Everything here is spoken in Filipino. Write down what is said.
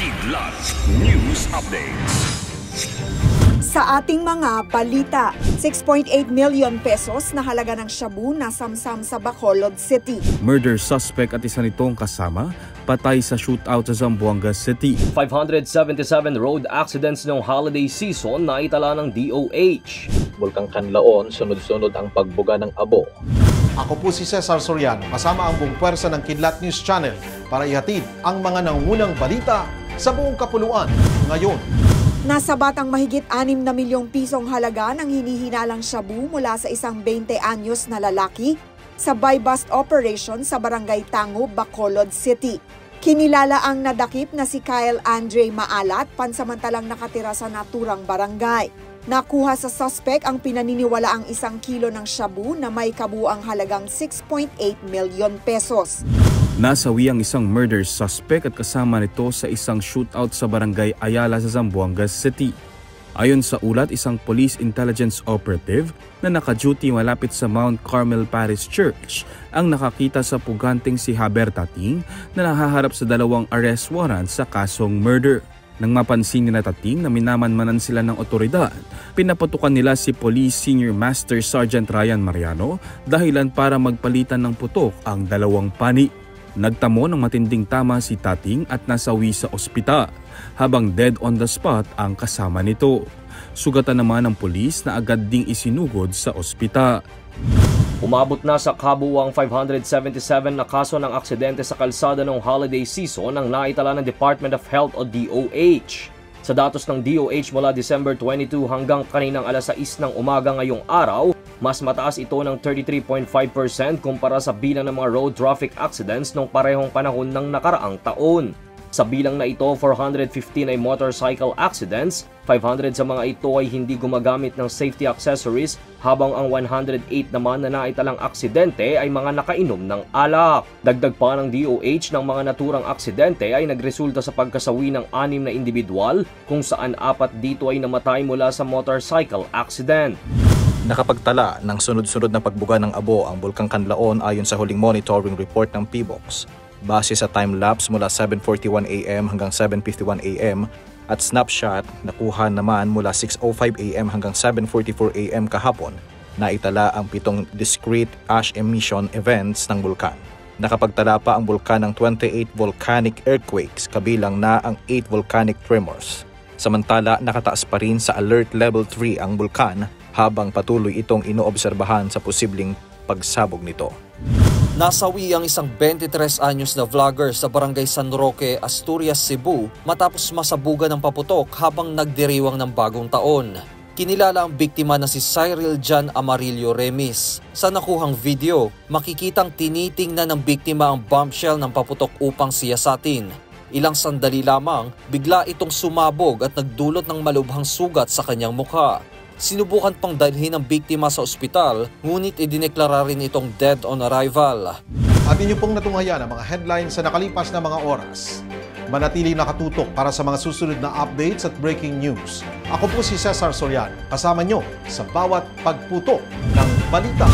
Kidlat News Updates. Sa ating mga balita, 6.8 million pesos na halaga ng shabu na samsam sa Bacolod City. Murder suspect at isa nitong kasama, patay sa shootout sa Zamboanga City. 577 road accidents noong holiday season na itala ng DOH. Bulkang Kanlaon, sunod-sunod ang pagbuga ng abo. Ako po si Cesar Soriano, kasama ang buong pwersa ng Kidlat News Channel para ihatid ang mga nangungunang balita sa buong kapuluan ngayon. Nasa batang mahigit 6 na milyong pisong halaga ng hinihinalang shabu mula sa isang 20 anyos na lalaki sa buy-bust operation sa Barangay Tango, Bacolod City. Kinilala ang nadakip na si Kyle Andre Maalat, pansamantalang nakatira sa naturang barangay. Nakuha sa suspect ang pinaniniwalaang 1 kilo ng shabu na may kabuang halagang 6.8 million pesos. Nasawi ang isang murder suspect at kasama nito sa isang shootout sa Barangay Ayala sa Zamboanga City. Ayon sa ulat, isang police intelligence operative na naka-duty malapit sa Mount Carmel Parish Church ang nakakita sa puganteng si Haber Tating na nahaharap sa 2 arrest warrant sa kasong murder. Nang mapansin ni Tating na minamanmanan sila ng otoridad, pinapatukan nila si Police Senior Master Sergeant Ryan Mariano dahilan para magpalitan ng putok ang 2 pani. Nagtamo ng matinding tama si Tating at nasawi sa ospital, habang dead on the spot ang kasama nito. Sugatan naman ng pulis na agad ding isinugod sa ospital. Umabot na sa kabuuang 577 na kaso ng aksidente sa kalsada noong holiday season ang naitala ng Department of Health o DOH. Sa datos ng DOH mula December 22 hanggang kaninang alas 6 ng umaga ngayong araw, mas mataas ito ng 33.5% kumpara sa bilang ng mga road traffic accidents noong parehong panahon ng nakaraang taon. Sa bilang na ito, 415 ay motorcycle accidents, 500 sa mga ito ay hindi gumagamit ng safety accessories, habang ang 108 naman na naitalang aksidente ay mga nakainom ng alak. Dagdag pa ng DOH ng mga naturang aksidente ay nagresulta sa pagkasawi ng 6 na individual, kung saan 4 dito ay namatay mula sa motorcycle accident. Nakapagtala ng sunod-sunod na pagbuga ng abo ang Bulkang Kanlaon ayon sa huling monitoring report ng PBOX. Base sa time-lapse mula 7:41 AM hanggang 7:51 AM at snapshot nakuha naman mula 6:05 AM hanggang 7:44 AM kahapon, naitala ang 7 discrete ash emission events ng bulkan. Nakapagtala pa ang bulkan ng 28 volcanic earthquakes kabilang na ang 8 volcanic tremors. Samantala, nakataas pa rin sa alert level 3 ang bulkan habang patuloy itong inoobserbahan sa posibleng pagsabog nito. Nasawi ang isang 23 anyos na vlogger sa Barangay San Roque, Asturias, Cebu matapos masabugan ng paputok habang nagdiriwang ng bagong taon. Kinilala ang biktima na si Cyril Jan Amarillo Remis. Sa nakuhang video, makikitang tinitingnan ng biktima ang bombshell ng paputok upang siyasatin. Ilang sandali lamang, bigla itong sumabog at nagdulot ng malubhang sugat sa kanyang mukha. Sinubukan pang dalhin ang biktima sa ospital, ngunit idineklara rin itong dead on arrival. At inyo pong natunghayan ang mga headlines sa nakalipas na mga oras. Manatiling nakatutok para sa mga susunod na updates at breaking news. Ako po si Cesar Soriano, kasama nyo sa bawat pagputok ng balita.